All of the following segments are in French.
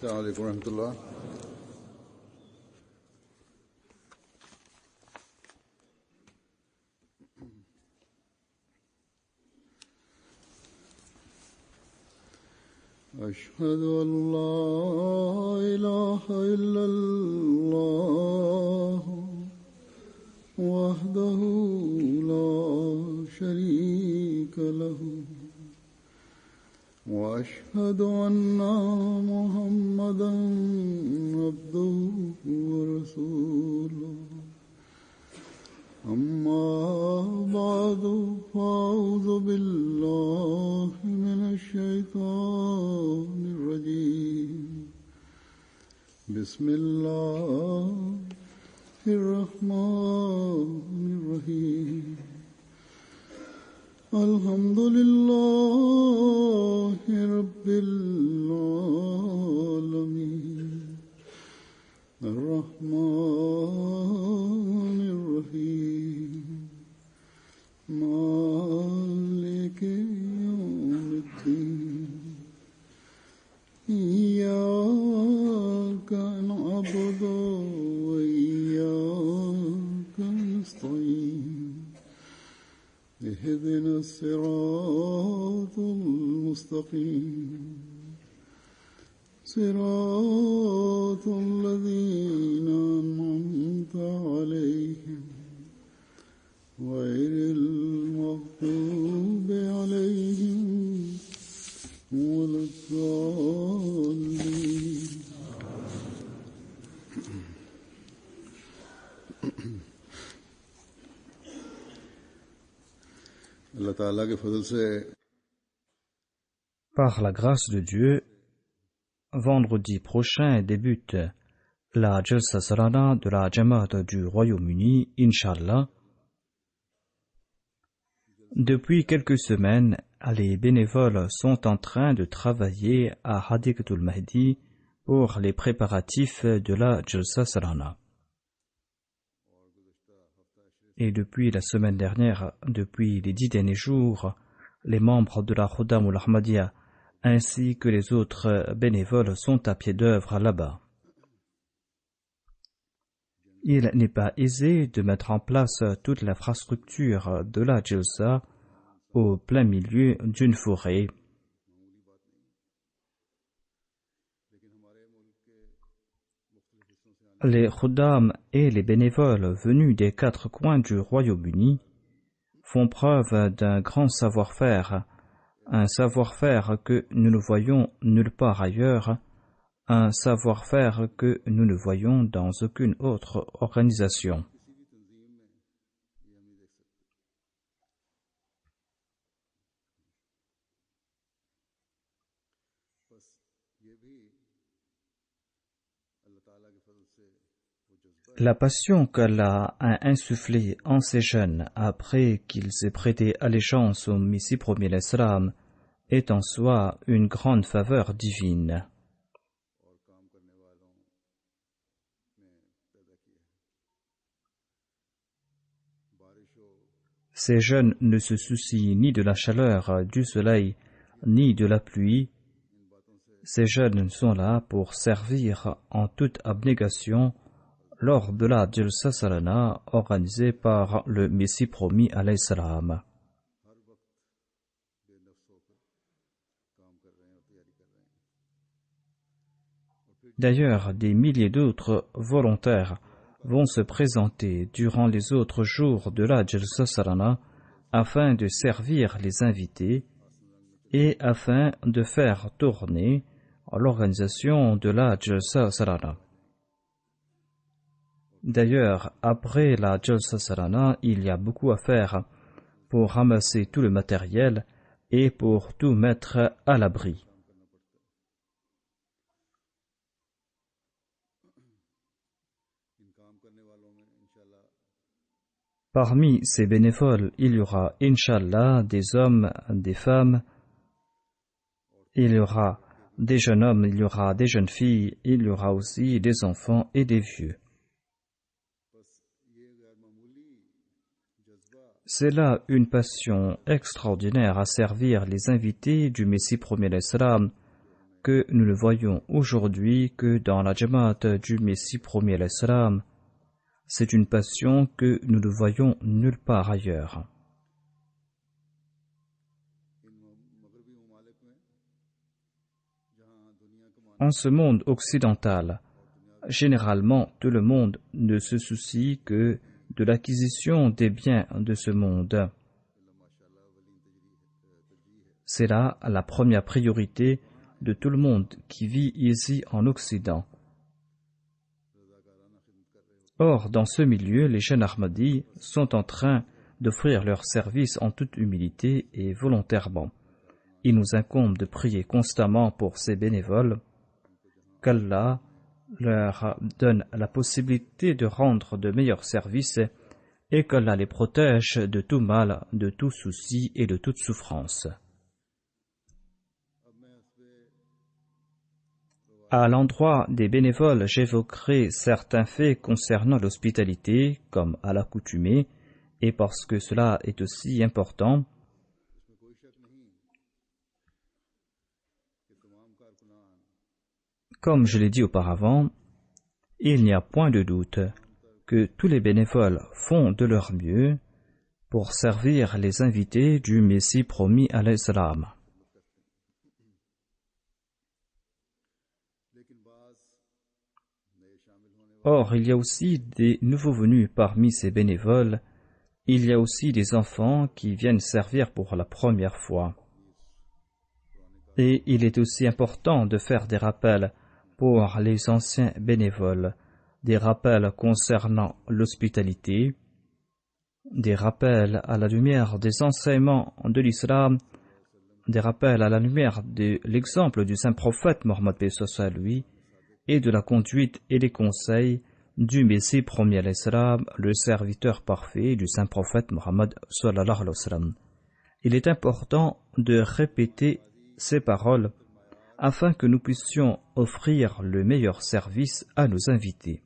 السلام عليكم ورحمة الله. أشهد أن لا إله إلا الله وحده لا شريك له وأشهد أن محمدا عبده ورسوله أما بعد فأعوذ بالله من الشيطان الرجيم بسم الله الرحمن الرحيم الحمد لله رب العالمين الرحمن الرحيم مالك يوم الدين إياك نعبد وإياك نستعين اهدنا الصراط المستقيم صراط الذين أنعمت عليهم غير المغضوب عليهم ولا الضالين. Allah Ta'ala ke fadl se par la grâce de Dieu, vendredi prochain débute la Jalsa Salana de la Jamaat du Royaume-Uni, Inch'Allah. Depuis quelques semaines, les bénévoles sont en train de travailler à Hadiqatul Mahdi pour les préparatifs de la Jalsa Salana. Et depuis la semaine dernière, depuis les 10 derniers jours, les membres de la Khuddam al-Ahmadiyya ainsi que les autres bénévoles sont à pied d'œuvre là-bas. Il n'est pas aisé de mettre en place toute l'infrastructure de la Jalsa au plein milieu d'une forêt. Les Khuddam et les bénévoles venus des 4 coins du Royaume-Uni font preuve d'un grand savoir-faire, un savoir-faire que nous ne voyons nulle part ailleurs, un savoir-faire que nous ne voyons dans aucune autre organisation. La passion qu'Allah a insufflée en ces jeunes après qu'ils aient prêté allégeance au Messie premier l'Islam est en soi une grande faveur divine. Ces jeunes ne se soucient ni de la chaleur du soleil, ni de la pluie. Ces jeunes sont là pour servir en toute abnégation lors de la Jalsa Salana organisée par le Messie promis alayhi salam. D'ailleurs, des milliers d'autres volontaires vont se présenter durant les autres jours de la Jalsa Salana afin de servir les invités et afin de faire tourner l'organisation de la Jalsa Salana. D'ailleurs, après la Jalsa Salana, il y a beaucoup à faire pour ramasser tout le matériel et pour tout mettre à l'abri. Parmi ces bénévoles, il y aura, Inch'Allah, des hommes, des femmes, il y aura des jeunes hommes, il y aura des jeunes filles, il y aura aussi des enfants et des vieux. C'est là une passion extraordinaire à servir les invités du Messie premier l'Islam, que nous ne voyons aujourd'hui que dans la Jamaat du Messie premier alayhi salam. C'est une passion que nous ne voyons nulle part ailleurs. En ce monde occidental, généralement tout le monde ne se soucie que de l'acquisition des biens de ce monde. C'est là la première priorité de tout le monde qui vit ici en Occident. Or, dans ce milieu, les jeunes Ahmadis sont en train d'offrir leur service en toute humilité et volontairement. Il nous incombe de prier constamment pour ces bénévoles, qu'Allah leur donne la possibilité de rendre de meilleurs services et qu'Allah les protège de tout mal, de tout souci et de toute souffrance. À l'endroit des bénévoles, j'évoquerai certains faits concernant l'hospitalité, comme à l'accoutumée, et parce que cela est aussi important. Comme je l'ai dit auparavant, il n'y a point de doute que tous les bénévoles font de leur mieux pour servir les invités du Messie promis alayhi salam. Or, il y a aussi des nouveaux venus parmi ces bénévoles. Il y a aussi des enfants qui viennent servir pour la première fois. Et il est aussi important de faire des rappels pour les anciens bénévoles, des rappels concernant l'hospitalité, des rappels à la lumière des enseignements de l'islam, des rappels à la lumière de l'exemple du saint prophète Mohammed à lui, et de la conduite et des conseils du Messie premier alayhi salam, le serviteur parfait du saint prophète Mohammed sallallahu alayhi wa sallam. Il est important de répéter ces paroles afin que nous puissions offrir le meilleur service à nos invités.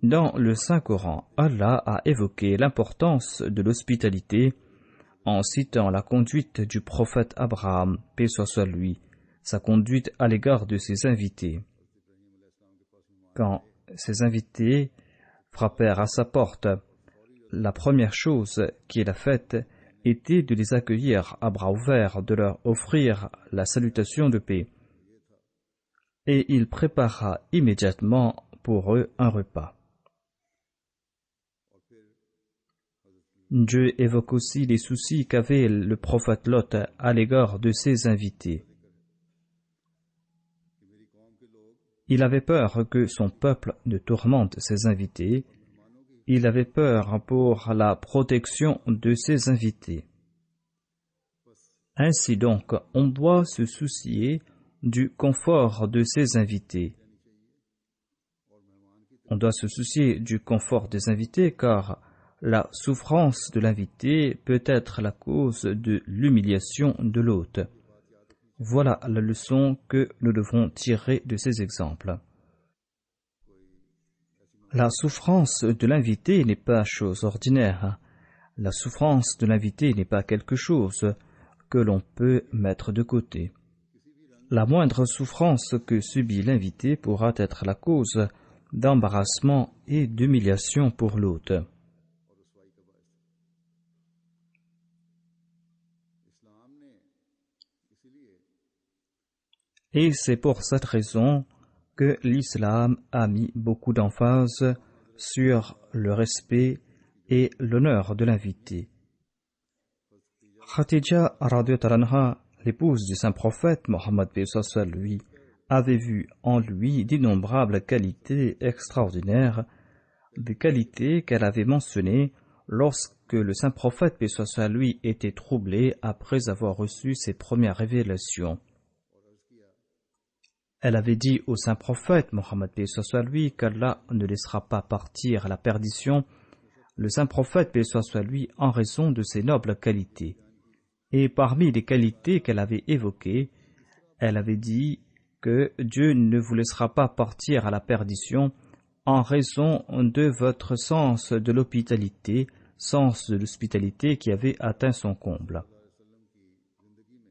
Dans le Saint-Coran, Allah a évoqué l'importance de l'hospitalité en citant la conduite du prophète Abraham, paix soit sur lui, sa conduite à l'égard de ses invités. Quand ses invités frappèrent à sa porte, la première chose qu'il a faite était de les accueillir à bras ouverts, de leur offrir la salutation de paix. Et il prépara immédiatement pour eux un repas. Dieu évoque aussi les soucis qu'avait le prophète Lot à l'égard de ses invités. Il avait peur que son peuple ne tourmente ses invités. Il avait peur pour la protection de ses invités. Ainsi donc, on doit se soucier du confort de ses invités. On doit se soucier du confort des invités car la souffrance de l'invité peut être la cause de l'humiliation de l'hôte. Voilà la leçon que nous devons tirer de ces exemples. La souffrance de l'invité n'est pas chose ordinaire. La souffrance de l'invité n'est pas quelque chose que l'on peut mettre de côté. La moindre souffrance que subit l'invité pourra être la cause d'embarrassement et d'humiliation pour l'hôte. Et c'est pour cette raison que l'islam a mis beaucoup d'emphase sur le respect et l'honneur de l'invité. Khadija radhiyallahu anha, l'épouse du saint prophète Mohammed lui, avait vu en lui d'innombrables qualités extraordinaires, des qualités qu'elle avait mentionnées lorsque le saint prophète lui était troublé après avoir reçu ses premières révélations. Elle avait dit au saint prophète Mohammed lui qu'Allah ne laissera pas partir à la perdition le saint prophète lui en raison de ses nobles qualités. Et parmi les qualités qu'elle avait évoquées, elle avait dit que Dieu ne vous laissera pas partir à la perdition en raison de votre sens de l'hospitalité, sens de l'hospitalité qui avait atteint son comble.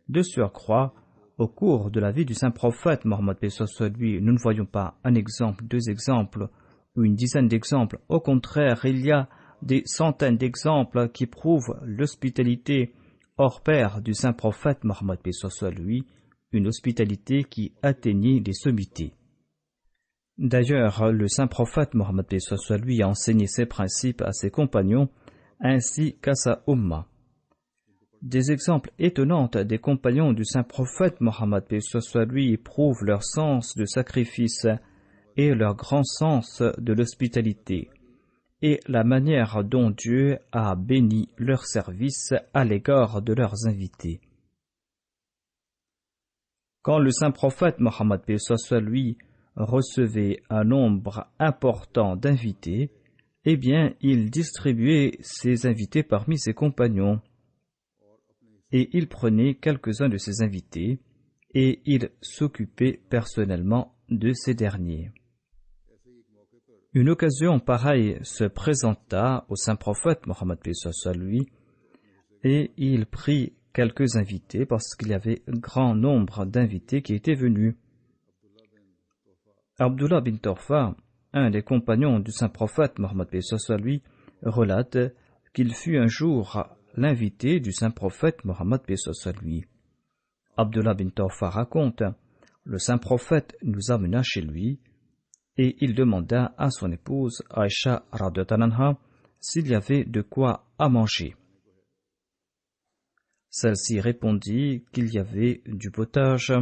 De surcroît, au cours de la vie du saint prophète Mohammed paix soit lui, nous ne voyons pas un exemple, deux exemples ou une dizaine d'exemples. Au contraire, il y a des centaines d'exemples qui prouvent l'hospitalité hors pair du saint prophète Mohammed paix soit lui, une hospitalité qui atteignait les sommités. D'ailleurs, le saint prophète Mohammed paix soit lui a enseigné ses principes à ses compagnons ainsi qu'à sa Ummah. Des exemples étonnants des compagnons du saint prophète Mohammed paix soit lui prouvent leur sens de sacrifice et leur grand sens de l'hospitalité et la manière dont Dieu a béni leur service à l'égard de leurs invités. Quand le saint prophète Mohammed paix soit lui recevait un nombre important d'invités, eh bien, il distribuait ses invités parmi ses compagnons. Et il prenait quelques-uns de ses invités et il s'occupait personnellement de ces derniers. Une occasion pareille se présenta au saint prophète Mohammed paix soit lui et il prit quelques invités parce qu'il y avait un grand nombre d'invités qui étaient venus. Abdullah bin Torfa, un des compagnons du saint prophète Mohammed paix soit lui, relate qu'il fut un jour l'invité du saint prophète Mohammed paix soit lui. Abdullah bin Torfa raconte, le saint prophète nous amena chez lui et il demanda à son épouse Aïcha radhiyallahu anha s'il y avait de quoi à manger. Celle-ci répondit qu'il y avait du potage,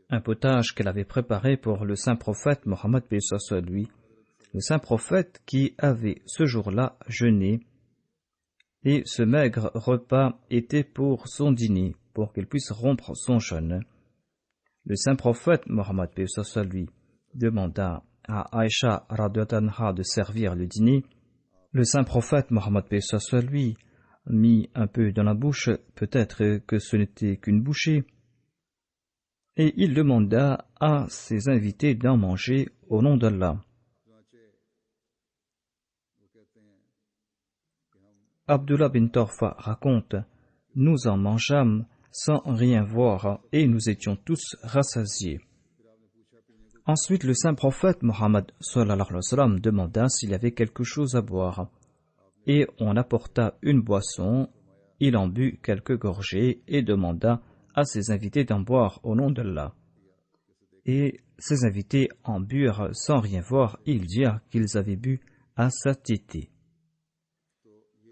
un potage qu'elle avait préparé pour le saint prophète Mohammed paix soit lui. Le saint prophète qui avait ce jour-là jeûné, et ce maigre repas était pour son dîner, pour qu'il puisse rompre son jeûne. Le saint prophète Mohammed paix soit lui demanda à Aïcha radhiyallahu anha de servir le dîner. Le saint prophète Mohammed paix soit lui mit un peu dans la bouche, peut-être que ce n'était qu'une bouchée, et il demanda à ses invités d'en manger au nom d'Allah. Abdullah bin Torfa raconte, nous en mangeâmes sans rien voir et nous étions tous rassasiés. Ensuite, le saint prophète Mohammed sallallahu alayhi wa sallam demanda s'il y avait quelque chose à boire et on apporta une boisson, il en but quelques gorgées et demanda à ses invités d'en boire au nom d'Allah. Et ses invités en burent sans rien voir et ils dirent qu'ils avaient bu à satiété.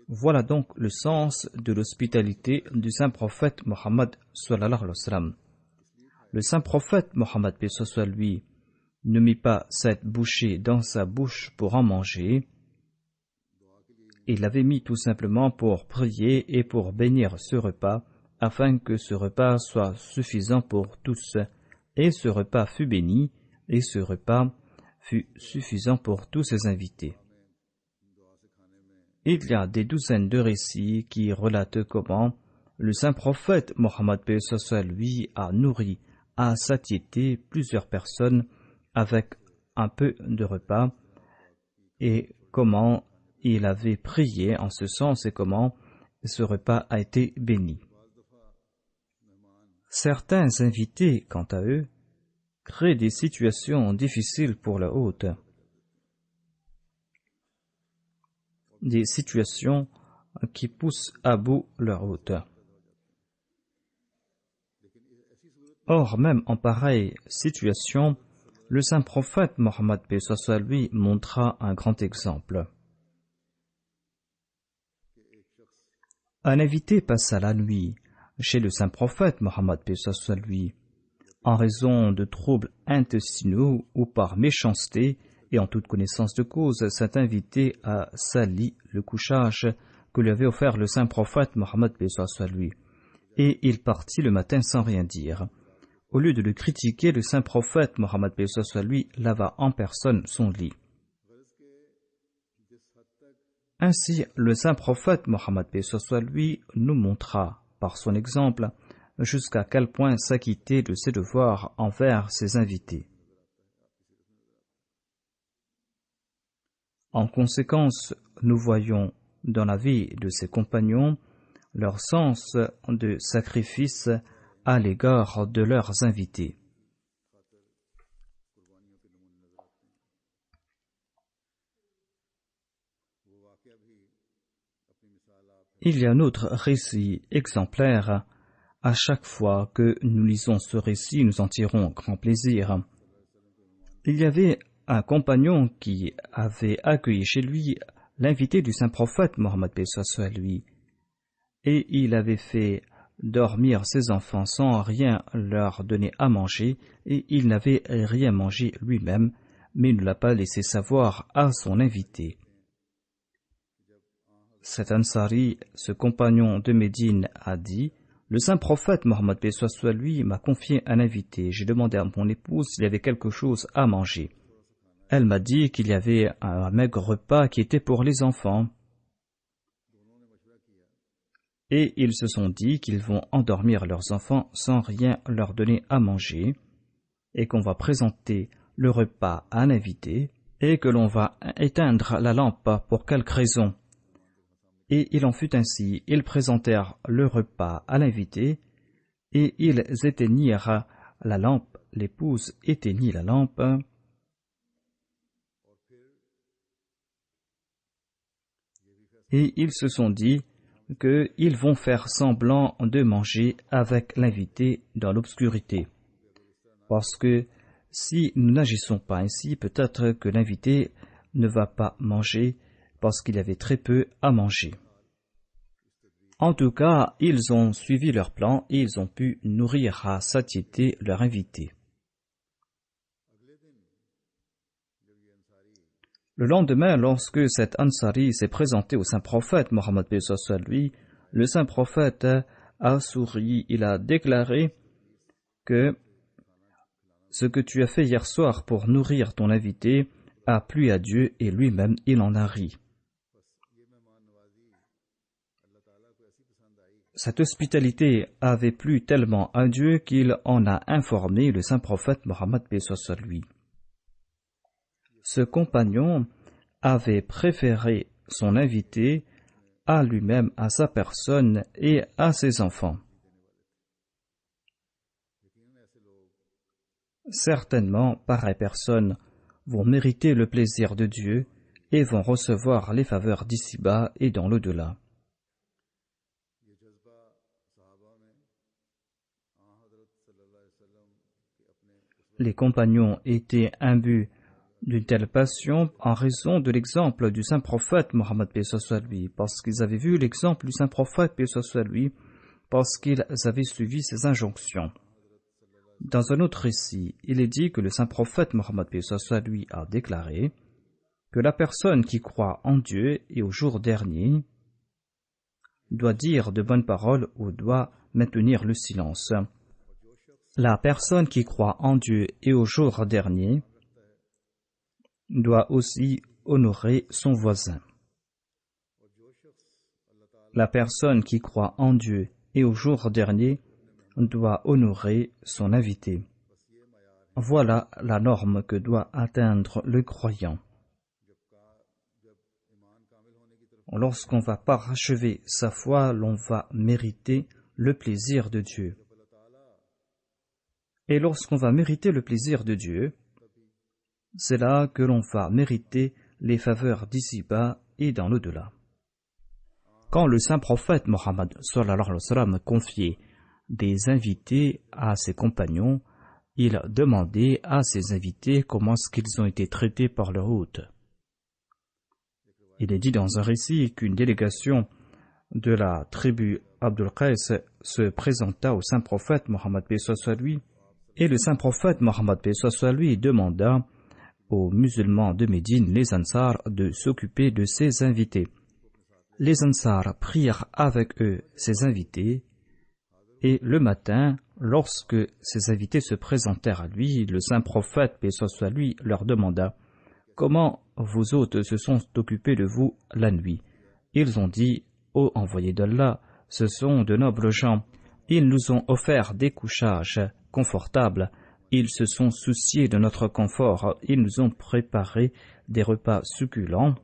Voilà donc le sens de l'hospitalité du saint prophète Mohammed sallallahu alayhi wa sallam. Le saint prophète Mohammed paix soit lui ne mit pas cette bouchée dans sa bouche pour en manger. Il l'avait mis tout simplement pour prier et pour bénir ce repas, afin que ce repas soit suffisant pour tous. Et ce repas fut béni, et ce repas fut suffisant pour tous ses invités. Il y a des douzaines de récits qui relatent comment le saint prophète Mohammed paix soit lui a nourri à satiété plusieurs personnes avec un peu de repas et comment il avait prié en ce sens et comment ce repas a été béni. Certains invités, quant à eux, créent des situations difficiles pour la hôte. Des situations qui poussent à bout leur hôte. Or, même en pareille situation, le saint prophète Mohammed paix soit lui montra un grand exemple. Un invité passa la nuit chez le saint prophète Mohammed paix soit lui. En raison de troubles intestinaux ou par méchanceté et en toute connaissance de cause, cet invité a sali le couchage que lui avait offert le saint prophète Mohammed paix soit lui, et il partit le matin sans rien dire. Au lieu de le critiquer, le saint prophète Mohammed paix soit lui lava en personne son lit. Ainsi, le saint prophète Mohammed paix soit lui nous montra, par son exemple, jusqu'à quel point s'acquitter de ses devoirs envers ses invités. En conséquence, nous voyons dans la vie de ses compagnons leur sens de sacrifice à l'égard de leurs invités. Il y a un autre récit exemplaire. À chaque fois que nous lisons ce récit, nous en tirons grand plaisir. Il y avait un compagnon qui avait accueilli chez lui l'invité du saint prophète Mohammed à lui, et il avait fait dormir ses enfants sans rien leur donner à manger, et il n'avait rien mangé lui-même, mais il ne l'a pas laissé savoir à son invité. Cet Ansari, ce compagnon de Médine, a dit: le saint prophète Mohammed lui m'a confié un invité. J'ai demandé à mon épouse s'il y avait quelque chose à manger. Elle m'a dit qu'il y avait un maigre repas qui était pour les enfants. Et ils se sont dit qu'ils vont endormir leurs enfants sans rien leur donner à manger, et qu'on va présenter le repas à un invité, et que l'on va éteindre la lampe. Pour quelque raison? Et il en fut ainsi. Ils présentèrent le repas à l'invité, et ils éteignirent la lampe. L'épouse éteignit la lampe, et ils se sont dit qu'ils vont faire semblant de manger avec l'invité dans l'obscurité. Parce que si nous n'agissons pas ainsi, peut-être que l'invité ne va pas manger parce qu'il y avait très peu à manger. En tout cas, ils ont suivi leur plan et ils ont pu nourrir à satiété leur invité. Le lendemain, lorsque cet Ansari s'est présenté au saint prophète Mohammed lui, le saint prophète a souri. Il a déclaré que ce que tu as fait hier soir pour nourrir ton invité a plu à Dieu, et lui-même il en a ri. Cette hospitalité avait plu tellement à Dieu qu'il en a informé le saint prophète Mohammed lui. Ce compagnon avait préféré son invité à lui-même, à sa personne et à ses enfants. Certainement, pareilles personnes vont mériter le plaisir de Dieu et vont recevoir les faveurs d'ici-bas et dans l'au-delà. Les compagnons étaient imbus d'une telle passion en raison de l'exemple du saint prophète Mohammed lui, parce qu'ils avaient vu l'exemple du saint prophète lui, parce qu'ils avaient suivi ses injonctions. Dans un autre récit, il est dit que le saint prophète Mohammed lui a déclaré que la personne qui croit en Dieu et au jour dernier doit dire de bonnes paroles ou doit maintenir le silence. La personne qui croit en Dieu et au jour dernier doit aussi honorer son voisin. La personne qui croit en Dieu et au jour dernier doit honorer son invité. Voilà la norme que doit atteindre le croyant. Lorsqu'on va parachever sa foi, l'on va mériter le plaisir de Dieu. Et lorsqu'on va mériter le plaisir de Dieu, c'est là que l'on va mériter les faveurs d'ici-bas et dans l'au-delà. Quand le saint prophète Mohammed confiait des invités à ses compagnons, il demandait à ses invités comment est-ce qu'ils ont été traités par leur hôte. Il est dit dans un récit qu'une délégation de la tribu Abdul Qais se présenta au saint prophète Mohammed lui, et le saint prophète Mohammed lui demanda aux musulmans de Médine, les Ansar, de s'occuper de ses invités. Les Ansar prirent avec eux ses invités, et le matin, lorsque ces invités se présentèrent à lui, le saint prophète, paix soit lui, leur demanda: comment vos hôtes se sont occupés de vous la nuit? Ils ont dit: ô envoyé d'Allah, ce sont de nobles gens. Ils nous ont offert des couchages confortables. Ils se sont souciés de notre confort. Ils nous ont préparé des repas succulents.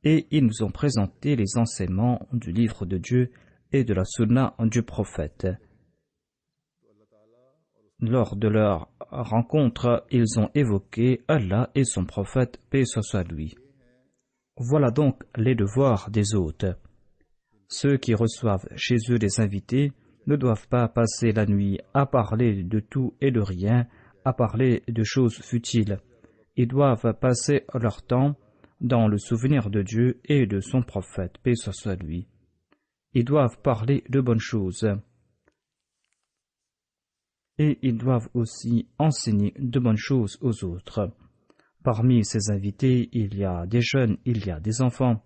et ils nous ont présenté les enseignements du livre de Dieu et de la sunna du prophète. Lors de leur rencontre, ils ont évoqué Allah et son prophète, paix soit lui. Voilà donc les devoirs des hôtes. Ceux qui reçoivent chez eux des invités ne doivent pas passer la nuit à parler de tout et de rien, à parler de choses futiles. Ils doivent passer leur temps dans le souvenir de Dieu et de son prophète, paix soit lui. Ils doivent parler de bonnes choses. Et ils doivent aussi enseigner de bonnes choses aux autres. Parmi ces invités, il y a des jeunes, il y a des enfants.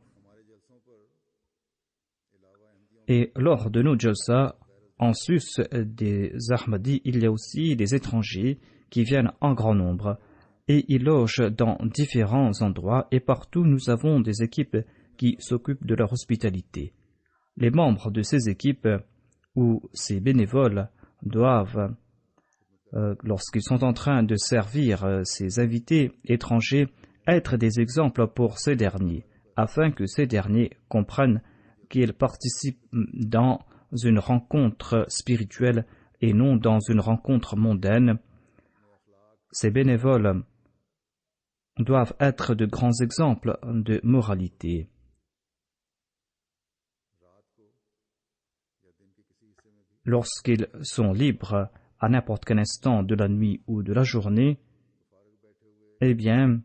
Et lors de nos jalsa, en sus des Ahmadis, il y a aussi des étrangers qui viennent en grand nombre. Et ils logent dans différents endroits et partout nous avons des équipes qui s'occupent de leur hospitalité. Les membres de ces équipes ou ces bénévoles doivent, lorsqu'ils sont en train de servir ces invités étrangers, être des exemples pour ces derniers, afin que ces derniers comprennent qu'ils participent dans une rencontre spirituelle et non dans une rencontre mondaine. Ces bénévoles doivent être de grands exemples de moralité. Lorsqu'ils sont libres à n'importe quel instant de la nuit ou de la journée, eh bien,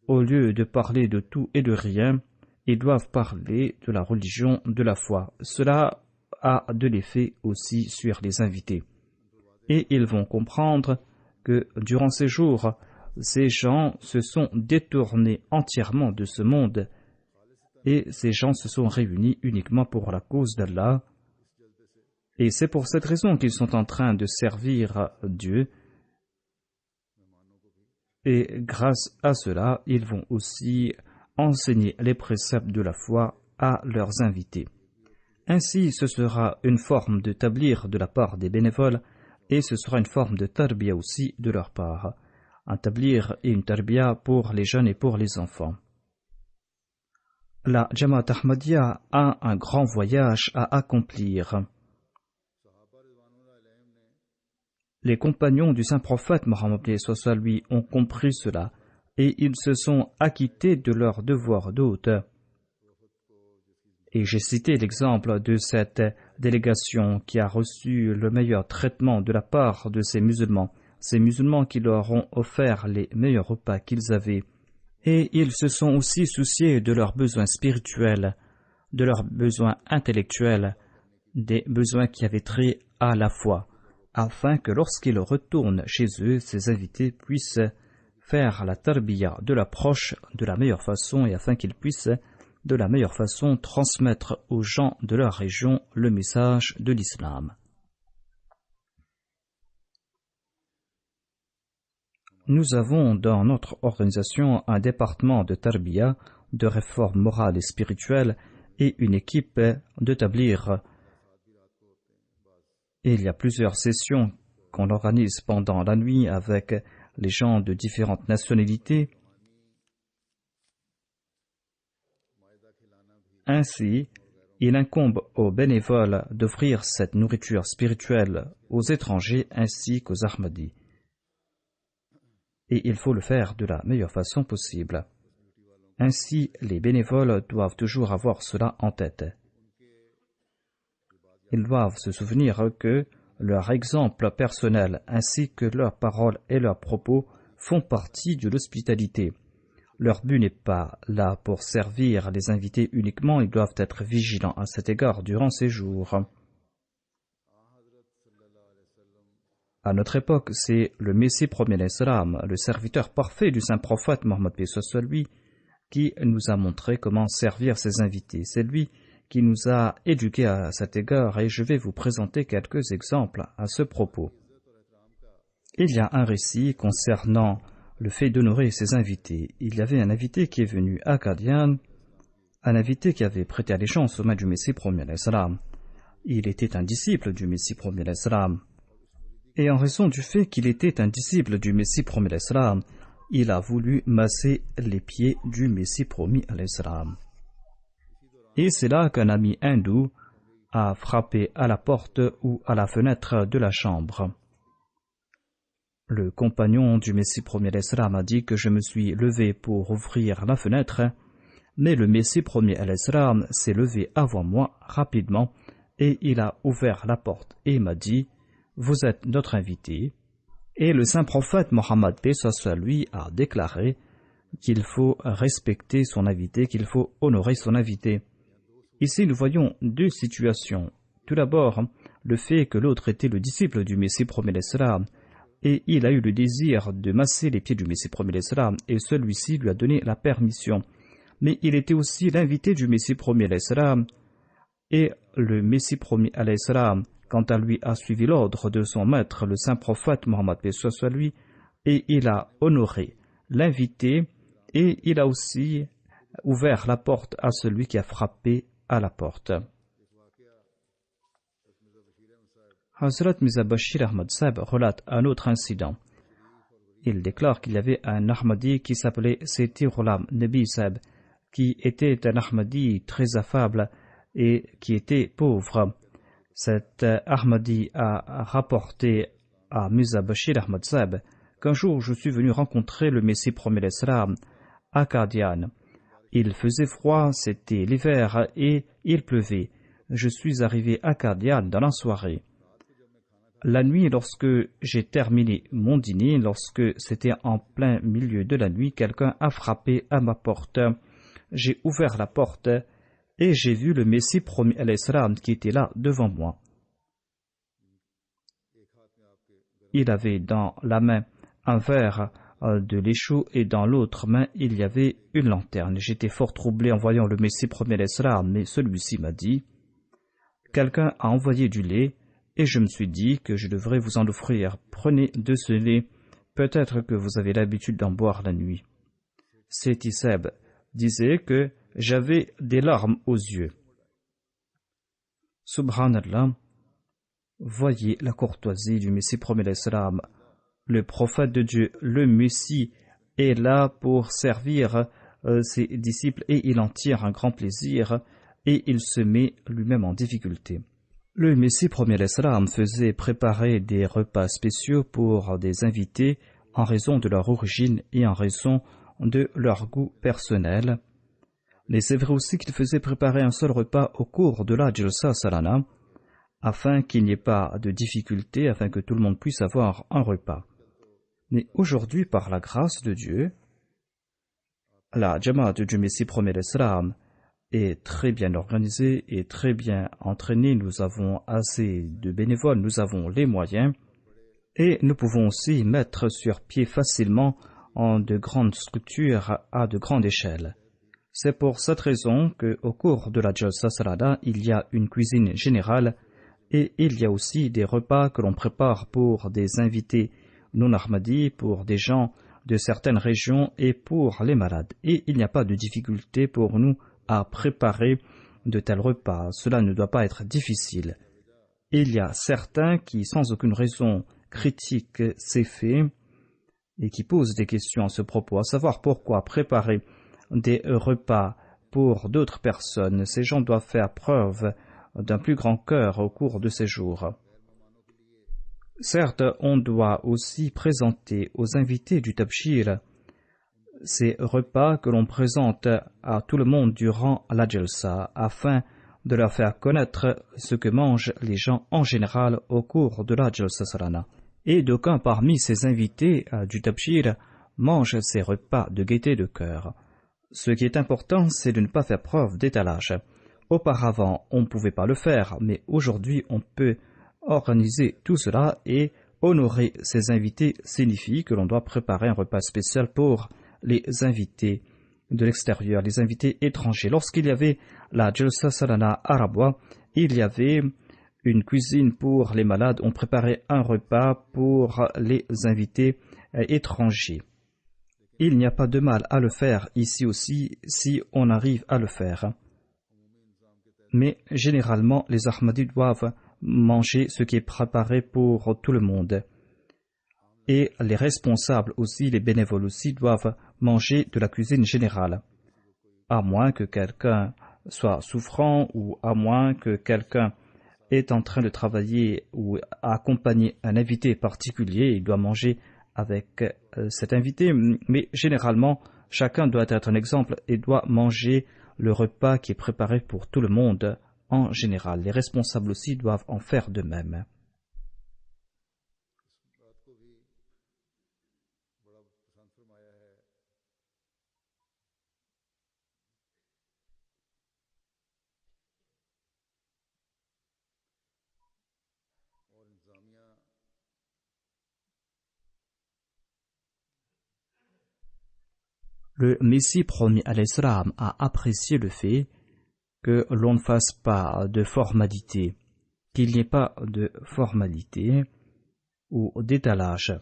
au lieu de parler de tout et de rien, ils doivent parler de la religion, de la foi. Cela a de l'effet aussi sur les invités. Et ils vont comprendre que durant ces jours, ces gens se sont détournés entièrement de ce monde et ces gens se sont réunis uniquement pour la cause d'Allah. Et c'est pour cette raison qu'ils sont en train de servir Dieu. Et grâce à cela, ils vont aussi enseigner les préceptes de la foi à leurs invités. Ainsi, ce sera une forme de tablir de la part des bénévoles et ce sera une forme de tarbiya aussi de leur part. Un tablir et une tarbiya pour les jeunes et pour les enfants. La Jamaat Ahmadiyya a un grand voyage à accomplir. Les compagnons du saint prophète Mohammed lui ont compris cela et ils se sont acquittés de leur devoir d'hôte. Et j'ai cité l'exemple de cette délégation qui a reçu le meilleur traitement de la part de ces musulmans qui leur ont offert les meilleurs repas qu'ils avaient. Et ils se sont aussi souciés de leurs besoins spirituels, de leurs besoins intellectuels, des besoins qui avaient trait à la foi, afin que lorsqu'ils retournent chez eux, ces invités puissent faire la tarbiya de l'approche de la meilleure façon et afin qu'ils puissent de la meilleure façon transmettre aux gens de leur région le message de l'islam. Nous avons dans notre organisation un département de tarbiya, de réforme morale et spirituelle et une équipe de tablir. Et il y a plusieurs sessions qu'on organise pendant la nuit avec les gens de différentes nationalités. Ainsi, il incombe aux bénévoles d'offrir cette nourriture spirituelle aux étrangers ainsi qu'aux Ahmadis. Et il faut le faire de la meilleure façon possible. Ainsi, les bénévoles doivent toujours avoir cela en tête. Ils doivent se souvenir que leur exemple personnel ainsi que leurs paroles et leurs propos font partie de l'hospitalité. Leur but n'est pas là pour servir les invités uniquement, ils doivent être vigilants à cet égard durant ces jours. À notre époque, c'est le Messie premier l'Islam, le serviteur parfait du saint prophète Mohammed lui, qui nous a montré comment servir ses invités. C'est lui qui nous a éduqués à cet égard et je vais vous présenter quelques exemples à ce propos. Il y a un récit concernant le fait d'honorer ses invités. Il y avait un invité qui est venu à Qadian, un invité qui avait prêté allégeance aux mains du Messie premier l'Islam. Il était un disciple du Messie premier l'Islam. Et en raison du fait qu'il était un disciple du Messie promis l'Islam, il a voulu masser les pieds du Messie promis à l'Islam. Et c'est là qu'un ami hindou a frappé à la porte ou à la fenêtre de la chambre. Le compagnon du Messie premier al-Islam a dit que je me suis levé pour ouvrir la fenêtre, mais le Messie premier al-Islam s'est levé avant moi rapidement et il a ouvert la porte et m'a dit « Vous êtes notre invité ». Et le saint prophète Mohammed paix soit sur lui a déclaré qu'il faut respecter son invité, qu'il faut honorer son invité. Ici, nous voyons deux situations. Tout d'abord, le fait que l'autre était le disciple du Messie premier al-Islam et il a eu le désir de masser les pieds du Messie premier al-Islam et celui-ci lui a donné la permission. Mais il était aussi l'invité du Messie premier al-Islam et le Messie premier al-Islam, quant à lui, a suivi l'ordre de son maître, le saint prophète Mohammed paix soit sur lui, et il a honoré l'invité et il a aussi ouvert la porte à celui qui a frappé à la porte. Hazrat Mirza Bashir Ahmad Sahib relate un autre incident. Il déclare qu'il y avait un Ahmadi qui s'appelait Seti Ghulam Nabi Sahib, qui était un Ahmadi très affable et qui était pauvre. Cet Ahmadi a rapporté à Mirza Bashir Ahmad Sahib qu'un jour je suis venu rencontrer le Messie premier al-Islam à Qadian. Il faisait froid, c'était l'hiver et il pleuvait. Je suis arrivé à Qadian dans la soirée. La nuit, lorsque j'ai terminé mon dîner, lorsque c'était en plein milieu de la nuit, quelqu'un a frappé à ma porte. J'ai ouvert la porte et j'ai vu le Messie premier al-Islam qui était là devant moi. Il avait dans la main un verre de lait chaud et dans l'autre main il y avait une lanterne. J'étais fort troublé en voyant le Messie premier al-Islam, mais celui-ci m'a dit « Quelqu'un a envoyé du lait et je me suis dit que je devrais vous en offrir. Prenez de ce lait, peut-être que vous avez l'habitude d'en boire la nuit. » Seti Sahib disait que j'avais des larmes aux yeux. Subhanallah, voyez la courtoisie du Messie premier al-Islam. Le prophète de Dieu, le Messie, est là pour servir ses disciples et il en tire un grand plaisir et il se met lui-même en difficulté. Le Messie premier al-Islam faisait préparer des repas spéciaux pour des invités en raison de leur origine et en raison de leur goût personnel. Mais c'est vrai aussi qu'il faisait préparer un seul repas au cours de la Jalsa Salana, afin qu'il n'y ait pas de difficulté, afin que tout le monde puisse avoir un repas. Mais aujourd'hui, par la grâce de Dieu, la Jamaat du Messie premier al-Islam est très bien organisée et très bien entraînée. Nous avons assez de bénévoles, nous avons les moyens et nous pouvons aussi mettre sur pied facilement en de grandes structures à de grandes échelles. C'est pour cette raison qu'au cours de la Jalsa Salada, il y a une cuisine générale et il y a aussi des repas que l'on prépare pour des invités non ahmadis, pour des gens de certaines régions et pour les malades. Et il n'y a pas de difficulté pour nous à préparer de tels repas. Cela ne doit pas être difficile. Il y a certains qui, sans aucune raison, critiquent ces faits et qui posent des questions à ce propos, à savoir pourquoi préparer des repas pour d'autres personnes. Ces gens doivent faire preuve d'un plus grand cœur au cours de ces jours. Certes, on doit aussi présenter aux invités du Tabshir ces repas que l'on présente à tout le monde durant la Jalsa, afin de leur faire connaître ce que mangent les gens en général au cours de la Jalsa Salana. Et d'aucuns parmi ces invités du Tabshir mangent ces repas de gaieté de cœur. Ce qui est important, c'est de ne pas faire preuve d'étalage. Auparavant, on ne pouvait pas le faire, mais aujourd'hui, on peut organiser tout cela et honorer ces invités signifie que l'on doit préparer un repas spécial pour les invités de l'extérieur, les invités étrangers. Lorsqu'il y avait la Jalsa Salana Arabwa, il y avait une cuisine pour les malades, on préparait un repas pour les invités étrangers. Il n'y a pas de mal à le faire ici aussi si on arrive à le faire. Mais généralement, les Ahmadis doivent manger ce qui est préparé pour tout le monde. Et les responsables aussi, les bénévoles aussi, doivent manger de la cuisine générale. À moins que quelqu'un soit souffrant ou à moins que quelqu'un est en train de travailler ou accompagner un invité particulier, il doit manger avec cet invité. Mais généralement, chacun doit être un exemple et doit manger le repas qui est préparé pour tout le monde en général. Les responsables aussi doivent en faire de même. Le Messie promis à l'Islam a apprécié le fait que l'on ne fasse pas de formalité, qu'il n'y ait pas de formalité ou d'étalage.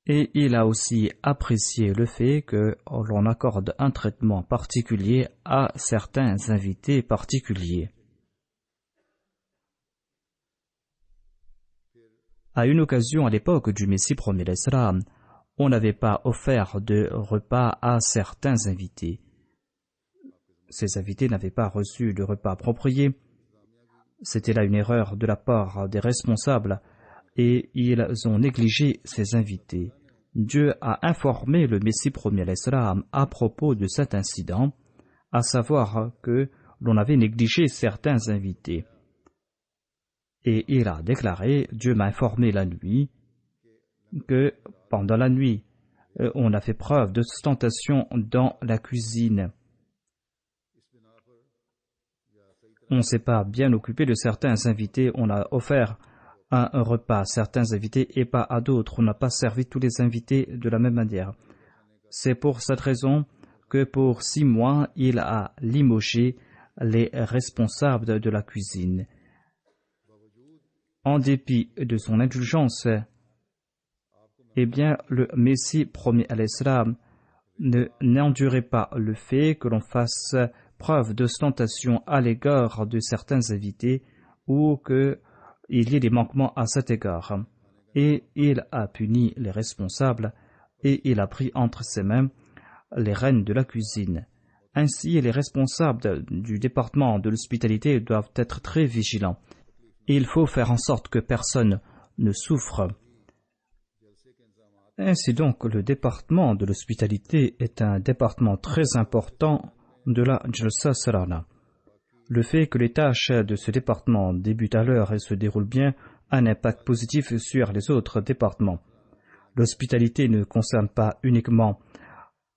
Et il a aussi apprécié le fait que l'on accorde un traitement particulier à certains invités particuliers. À une occasion, à l'époque du Messie promis l'Islam, on n'avait pas offert de repas à certains invités. Ces invités n'avaient pas reçu de repas approprié. C'était là une erreur de la part des responsables et ils ont négligé ces invités. Dieu a informé le Messie promis l'Islam à propos de cet incident, à savoir que l'on avait négligé certains invités. Et il a déclaré, Dieu m'a informé la nuit, que pendant la nuit, on a fait preuve d'ostentation dans la cuisine. On ne s'est pas bien occupé de certains invités, on a offert un repas à certains invités et pas à d'autres. On n'a pas servi tous les invités de la même manière. C'est pour cette raison que pour 6 mois, il a limogé les responsables de la cuisine. En dépit de son indulgence, eh bien, le Messie promis à l'Islam n'endurait pas le fait que l'on fasse preuve d'ostentation à l'égard de certains invités ou qu'il y ait des manquements à cet égard. Et il a puni les responsables et il a pris entre ses mains les rênes de la cuisine. Ainsi, les responsables du département de l'hospitalité doivent être très vigilants. Il faut faire en sorte que personne ne souffre. Ainsi donc, le département de l'hospitalité est un département très important de la Jalsa Salana. Le fait que les tâches de ce département débutent à l'heure et se déroulent bien a un impact positif sur les autres départements. L'hospitalité ne concerne pas uniquement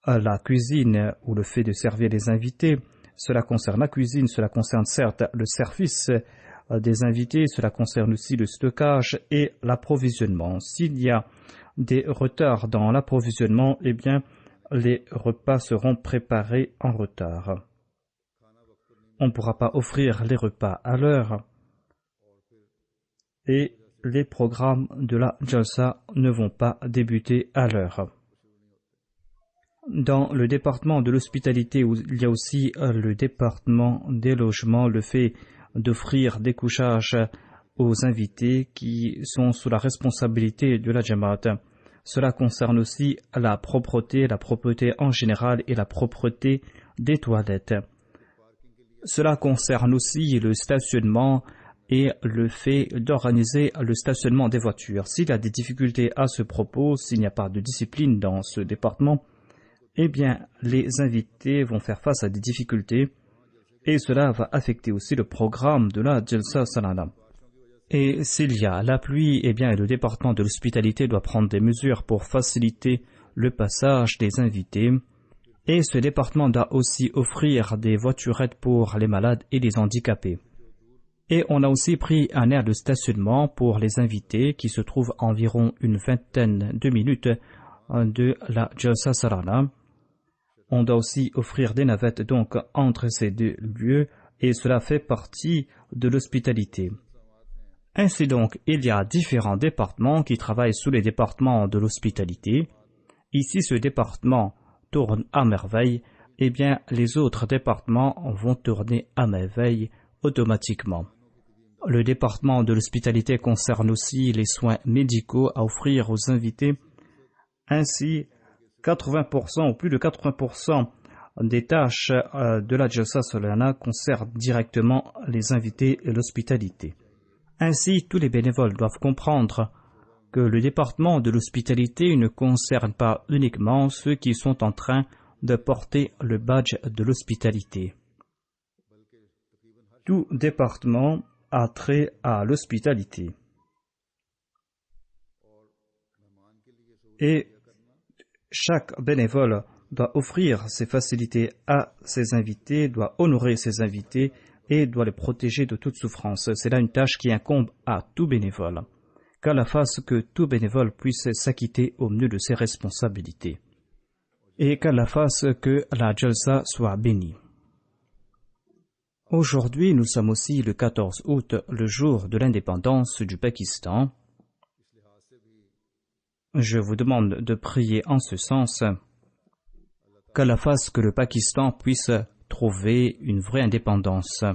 la cuisine ou le fait de servir les invités. Cela concerne la cuisine, cela concerne certes le service des invités, cela concerne aussi le stockage et l'approvisionnement. S'il y a des retards dans l'approvisionnement, eh bien, les repas seront préparés en retard. On ne pourra pas offrir les repas à l'heure et les programmes de la Jalsa ne vont pas débuter à l'heure. Dans le département de l'hospitalité, il y a aussi le département des logements, le fait d'offrir des couchages aux invités qui sont sous la responsabilité de la Jamaat. Cela concerne aussi la propreté en général et la propreté des toilettes. Cela concerne aussi le stationnement et le fait d'organiser le stationnement des voitures. S'il y a des difficultés à ce propos, s'il n'y a pas de discipline dans ce département, eh bien, les invités vont faire face à des difficultés et cela va affecter aussi le programme de la Jalsa Salana. Et s'il y a la pluie, eh bien, le département de l'hospitalité doit prendre des mesures pour faciliter le passage des invités. Et ce département doit aussi offrir des voiturettes pour les malades et les handicapés. Et on a aussi pris un aire de stationnement pour les invités qui se trouve à environ une vingtaine de minutes de la Jalsa Salana. On doit aussi offrir des navettes donc entre ces deux lieux et cela fait partie de l'hospitalité. Ainsi donc, il y a différents départements qui travaillent sous les départements de l'hospitalité. Ici, ce département tourne à merveille, eh bien, les autres départements vont tourner à merveille automatiquement. Le département de l'hospitalité concerne aussi les soins médicaux à offrir aux invités. Ainsi, 80% ou plus de 80% des tâches de la Jalsa Solana concernent directement les invités et l'hospitalité. Ainsi, tous les bénévoles doivent comprendre que le département de l'hospitalité ne concerne pas uniquement ceux qui sont en train de porter le badge de l'hospitalité. Tout département a trait à l'hospitalité. Et chaque bénévole doit offrir ses facilités à ses invités, doit honorer ses invités et doit les protéger de toute souffrance. C'est là une tâche qui incombe à tout bénévole. Qu'Allah fasse que tout bénévole puisse s'acquitter au mieux de ses responsabilités. Et qu'Allah fasse que la Jalsa soit bénie. Aujourd'hui, nous sommes aussi le 14 août, le jour de l'indépendance du Pakistan. Je vous demande de prier en ce sens, qu'Allah fasse que le Pakistan puisse trouver une vraie indépendance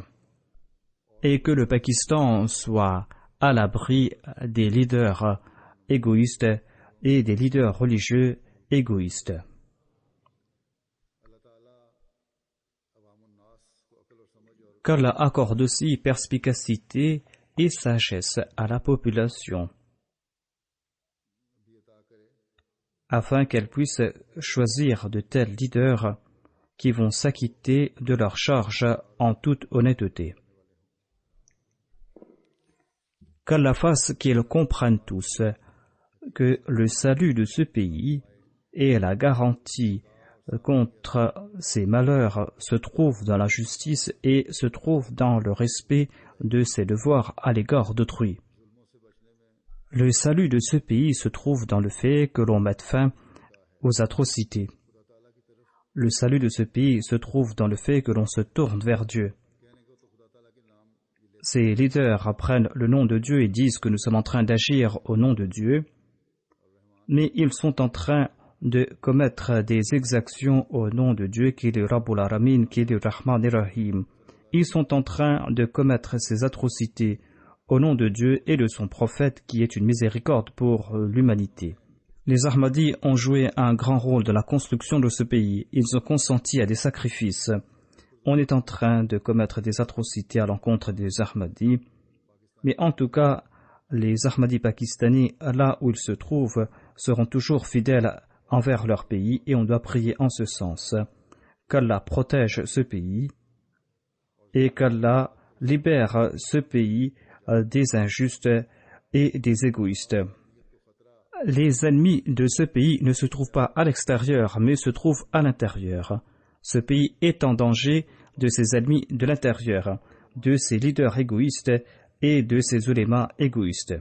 et que le Pakistan soit à l'abri des leaders égoïstes et des leaders religieux égoïstes. Qu'Allah accorde aussi perspicacité et sagesse à la population, afin qu'elle puisse choisir de tels leaders qui vont s'acquitter de leurs charges en toute honnêteté. Qu'Allah fasse qu'ils comprennent tous que le salut de ce pays et la garantie contre ces malheurs se trouve dans la justice et se trouve dans le respect de ses devoirs à l'égard d'autrui. Le salut de ce pays se trouve dans le fait que l'on mette fin aux atrocités. Le salut de ce pays se trouve dans le fait que l'on se tourne vers Dieu. Ces leaders prennent le nom de Dieu et disent que nous sommes en train d'agir au nom de Dieu, mais ils sont en train de commettre des exactions au nom de Dieu qui est le Rabbul Alamin, qui est le Rahman et Rahim. Ils sont en train de commettre ces atrocités au nom de Dieu et de son prophète qui est une miséricorde pour l'humanité. Les Ahmadis ont joué un grand rôle dans la construction de ce pays. Ils ont consenti à des sacrifices. On est en train de commettre des atrocités à l'encontre des Ahmadis, mais en tout cas, les Ahmadis pakistanais, là où ils se trouvent, seront toujours fidèles envers leur pays et on doit prier en ce sens. Qu'Allah protège ce pays et qu'Allah libère ce pays des injustes et des égoïstes. Les ennemis de ce pays ne se trouvent pas à l'extérieur, mais se trouvent à l'intérieur. Ce pays est en danger de ses ennemis de l'intérieur, de ses leaders égoïstes et de ses ulémas égoïstes.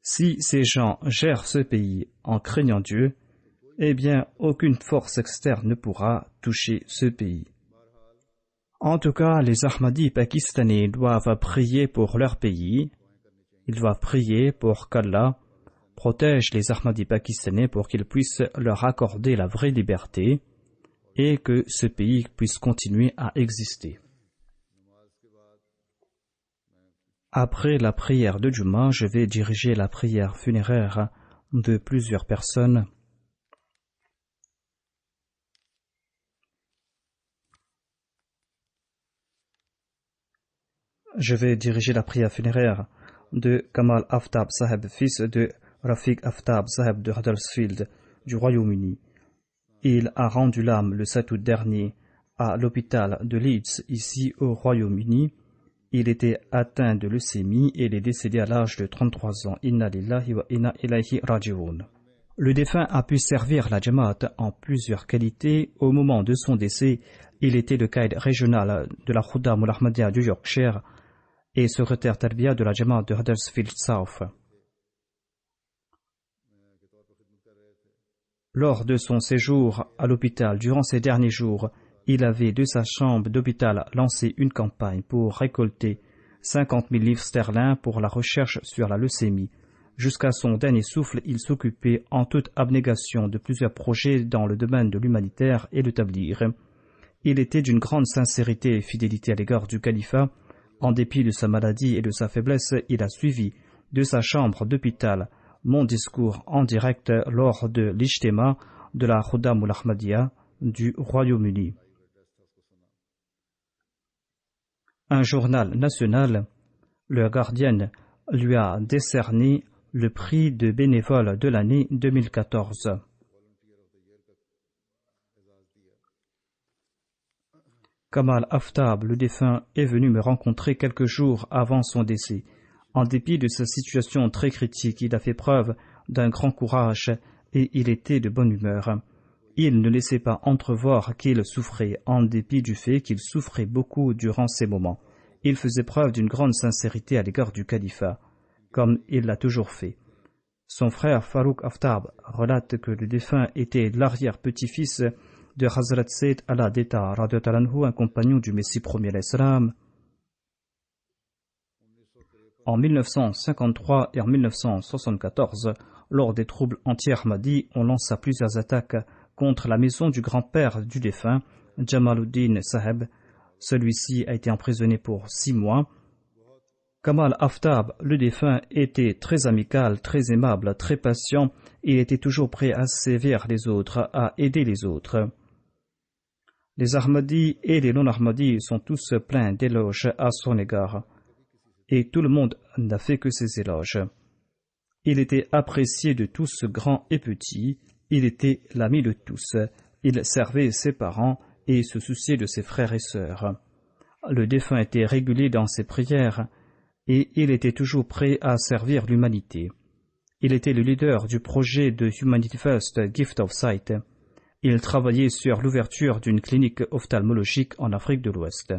Si ces gens gèrent ce pays en craignant Dieu, eh bien, aucune force externe ne pourra toucher ce pays. En tout cas, les Ahmadis pakistanais doivent prier pour leur pays. Ils doivent prier pour qu'Allah protège les Ahmadis pakistanais pour qu'ils puissent leur accorder la vraie liberté et que ce pays puisse continuer à exister. Après la prière de Juma, je vais diriger la prière funéraire de plusieurs personnes. Je vais diriger la prière funéraire de Kamal Aftab Saheb, fils de Rafiq Aftab Saheb de Huddersfield, du Royaume-Uni. Il a rendu l'âme le 7 août dernier à l'hôpital de Leeds, ici au Royaume-Uni. Il était atteint de leucémie et il est décédé à l'âge de 33 ans. Inna lillahi wa inna ilayhi raji'un. Le défunt a pu servir la Jamaat en plusieurs qualités. Au moment de son décès, il était le caïd régional de la Khuddam al-Ahmadiyya du Yorkshire et secrétaire Tarbiya de la Jamaat de Huddersfield South. Lors de son séjour à l'hôpital durant ces derniers jours, il avait de sa chambre d'hôpital lancé une campagne pour récolter 50 000 livres sterling pour la recherche sur la leucémie. Jusqu'à son dernier souffle, il s'occupait en toute abnégation de plusieurs projets dans le domaine de l'humanitaire et le tabligh. Il était d'une grande sincérité et fidélité à l'égard du califat. En dépit de sa maladie et de sa faiblesse, il a suivi de sa chambre d'hôpital mon discours en direct lors de l'Ijtema de la Khuddam al-Ahmadiyya du Royaume-Uni. Un journal national, le Guardian, lui a décerné le prix de bénévole de l'année 2014. Kamal Aftab, le défunt, est venu me rencontrer quelques jours avant son décès. En dépit de sa situation très critique, il a fait preuve d'un grand courage et il était de bonne humeur. Il ne laissait pas entrevoir qu'il souffrait, en dépit du fait qu'il souffrait beaucoup durant ces moments. Il faisait preuve d'une grande sincérité à l'égard du califat, comme il l'a toujours fait. Son frère Farouk Aftab relate que le défunt était l'arrière-petit-fils de Hazrat Sayyid Ala Deta, un compagnon du Messie premier l'Islam. En 1953 et en 1974, lors des troubles anti-Ahmadi, on lança plusieurs attaques contre la maison du grand-père du défunt, Jamaluddin Saheb. Celui-ci a été emprisonné pour 6 mois. Kamal Aftab, le défunt, était très amical, très aimable, très patient. Il était toujours prêt à servir les autres, à aider les autres. Les Ahmadis et les non-Ahmadis sont tous pleins d'éloges à son égard. Et tout le monde n'a fait que ses éloges. Il était apprécié de tous, grands et petits. Il était l'ami de tous. Il servait ses parents et se souciait de ses frères et sœurs. Le défunt était régulier dans ses prières et il était toujours prêt à servir l'humanité. Il était le leader du projet de Humanity First Gift of Sight. Il travaillait sur l'ouverture d'une clinique ophtalmologique en Afrique de l'Ouest.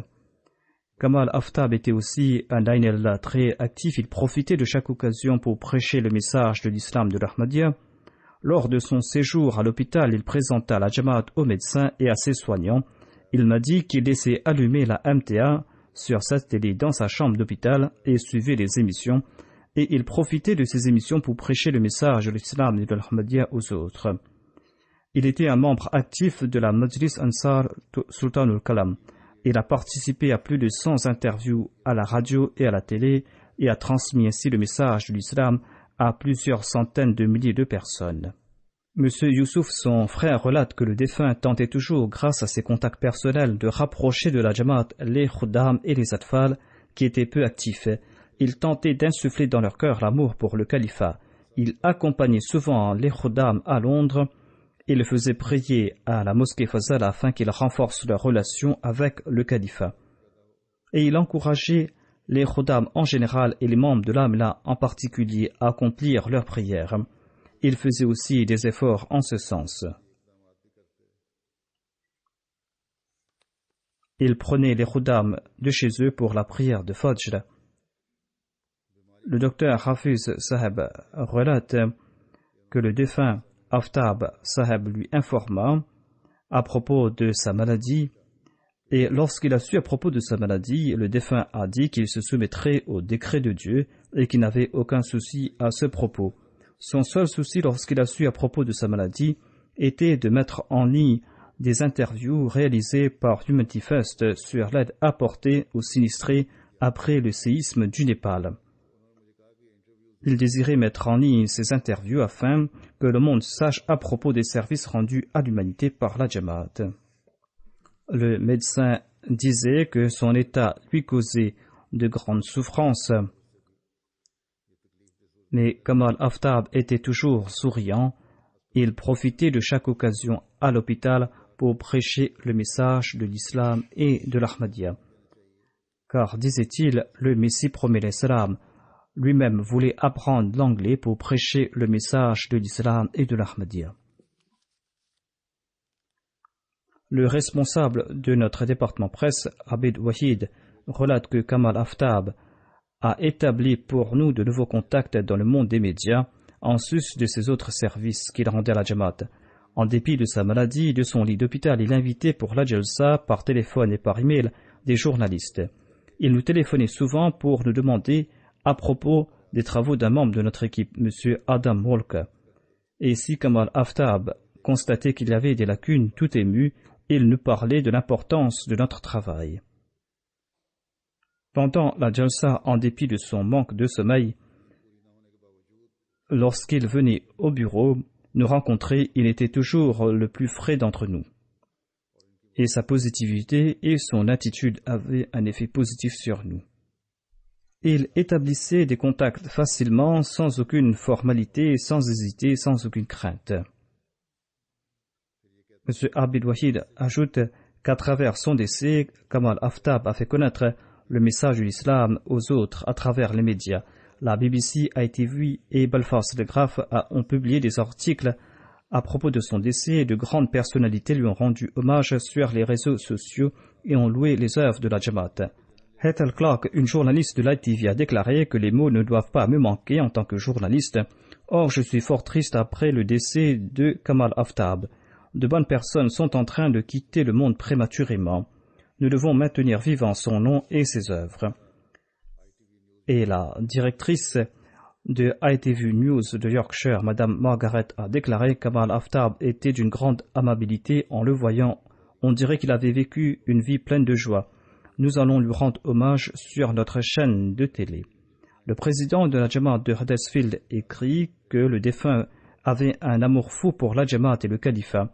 Kamal Aftab était aussi un Dainellah très actif. Il profitait de chaque occasion pour prêcher le message de l'islam de l'Ahmadiyya. Lors de son séjour à l'hôpital, il présenta la Jamaat aux médecins et à ses soignants. Il m'a dit qu'il laissait allumer la MTA sur sa télé dans sa chambre d'hôpital et suivait les émissions. Et il profitait de ces émissions pour prêcher le message de l'islam et de l'Ahmadiyya aux autres. Il était un membre actif de la Majlis Ansar Sultanul Kalam. Il a participé à plus de 100 interviews à la radio et à la télé et a transmis ainsi le message de l'islam à plusieurs centaines de milliers de personnes. Monsieur Youssouf, son frère, relate que le défunt tentait toujours, grâce à ses contacts personnels, de rapprocher de la Jamaat les Khuddam et les Atfal qui étaient peu actifs. Il tentait d'insuffler dans leur cœur l'amour pour le califat. Il accompagnait souvent les Khuddam à Londres. Il faisait prier à la mosquée Fazal afin qu'ils renforcent leurs relations avec le califat. Et il encourageait les Khuddam en général et les membres de l'Amla en particulier à accomplir leurs prières. Il faisait aussi des efforts en ce sens. Il prenait les Khuddam de chez eux pour la prière de Fajr. Le docteur Hafiz Saheb relate que le défunt Aftab Saheb lui informa à propos de sa maladie, et lorsqu'il a su à propos de sa maladie, le défunt a dit qu'il se soumettrait au décret de Dieu et qu'il n'avait aucun souci à ce propos. Son seul souci lorsqu'il a su à propos de sa maladie était de mettre en ligne des interviews réalisées par Humanity First sur l'aide apportée aux sinistrés après le séisme du Népal. Il désirait mettre en ligne ces interviews afin que le monde sache à propos des services rendus à l'humanité par la Jamaat. Le médecin disait que son état lui causait de grandes souffrances. Mais Kamal Aftab était toujours souriant. Il profitait de chaque occasion à l'hôpital pour prêcher le message de l'islam et de l'Ahmadiyya. Car, disait-il, le Messie promet l'islam. Lui-même voulait apprendre l'anglais pour prêcher le message de l'islam et de l'Ahmadiyya. Le responsable de notre département presse, Abid Wahid, relate que Kamal Aftab a établi pour nous de nouveaux contacts dans le monde des médias, en sus de ses autres services qu'il rendait à la Jamaat. En dépit de sa maladie et de son lit d'hôpital, il invitait pour la Jalsa, par téléphone et par email, des journalistes. Il nous téléphonait souvent pour nous demander à propos des travaux d'un membre de notre équipe, M. Adam Wolke. Et si Kamal Aftab constatait qu'il y avait des lacunes tout émues, il nous parlait de l'importance de notre travail. Pendant la Jalsa, en dépit de son manque de sommeil, lorsqu'il venait au bureau, nous rencontrer, il était toujours le plus frais d'entre nous. Et sa positivité et son attitude avaient un effet positif sur nous. Il établissait des contacts facilement, sans aucune formalité, sans hésiter, sans aucune crainte. M. Abid Wahid ajoute qu'à travers son décès, Kamal Aftab a fait connaître le message de l'islam aux autres à travers les médias. La BBC a été vue et Belfast Telegraph ont publié des articles à propos de son décès et de grandes personnalités lui ont rendu hommage sur les réseaux sociaux et ont loué les œuvres de la Jamaat. Ethel Clark, une journaliste de l'ITV, a déclaré que les mots ne doivent pas me manquer en tant que journaliste. Or, je suis fort triste après le décès de Kamal Aftab. De bonnes personnes sont en train de quitter le monde prématurément. Nous devons maintenir vivant son nom et ses œuvres. Et la directrice de ITV News de Yorkshire, Madame Margaret, a déclaré que Kamal Aftab était d'une grande amabilité. En le voyant, on dirait qu'il avait vécu une vie pleine de joie. Nous allons lui rendre hommage sur notre chaîne de télé. Le président de la Jamaat de Huddersfield écrit que le défunt avait un amour fou pour la Jamaat et le califat,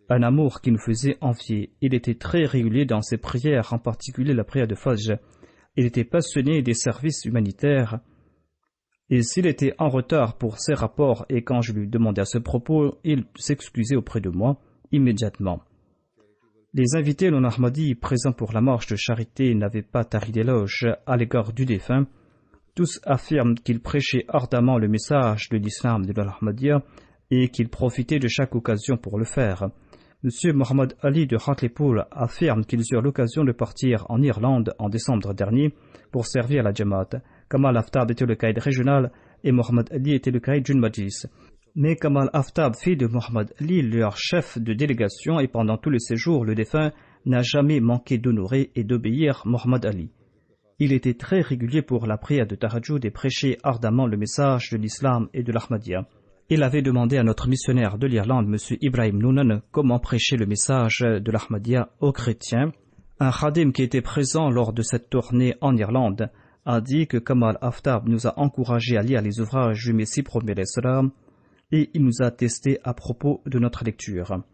un amour qui nous faisait envier. Il était très régulier dans ses prières, en particulier la prière de Fajr. Il était passionné des services humanitaires. Et s'il était en retard pour ses rapports et quand je lui demandais à ce propos, il s'excusait auprès de moi immédiatement. Les invités non ahmadis présents pour la marche de charité n'avaient pas tari d'éloges à l'égard du défunt. Tous affirment qu'il prêchait ardemment le message de l'islam de l'Ahmadiyya et qu'il profitait de chaque occasion pour le faire. M. Mohamed Ali de Hartlepool affirme qu'ils eurent l'occasion de partir en Irlande en décembre dernier pour servir la Jamaat. Kamal Aftab était le caïd régional et Mohamed Ali était le caïd d'une majlis. Mais Kamal Aftab fit de Mohamed Ali leur chef de délégation et pendant tout le séjour, le défunt n'a jamais manqué d'honorer et d'obéir Mohamed Ali. Il était très régulier pour la prière de Tahajjud et prêchait ardemment le message de l'islam et de l'Ahmadiyya. Il avait demandé à notre missionnaire de l'Irlande, M. Ibrahim Noonan, comment prêcher le message de l'Ahmadiyya aux chrétiens. Un khadim qui était présent lors de cette tournée en Irlande a dit que Kamal Aftab nous a encouragés à lire les ouvrages du Messie premier l'Islam et il nous a attesté à propos de notre lecture.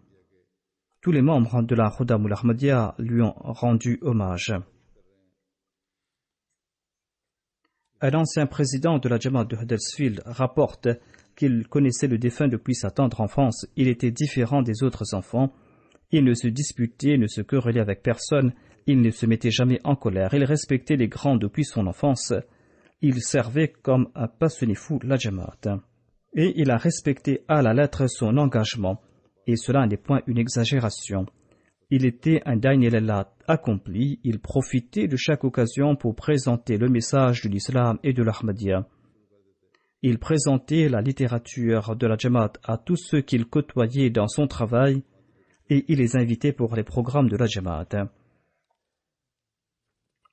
Tous les membres de la Khuddam al-Ahmadiyya lui ont rendu hommage. Un ancien président de la Jamaat de Huddersfield rapporte qu'il connaissait le défunt depuis sa tendre enfance. Il était différent des autres enfants. Il ne se disputait, ne se querellait avec personne. Il ne se mettait jamais en colère. Il respectait les grands depuis son enfance. Il servait comme un passionné fou la Jamaat. Et il a respecté à la lettre son engagement. Et cela n'est point une exagération. Il était un Daïn-el-Allah accompli. Il profitait de chaque occasion pour présenter le message de l'islam et de l'Ahmadiyya. Il présentait la littérature de la Jamaat à tous ceux qu'il côtoyait dans son travail et il les invitait pour les programmes de la Jamaat.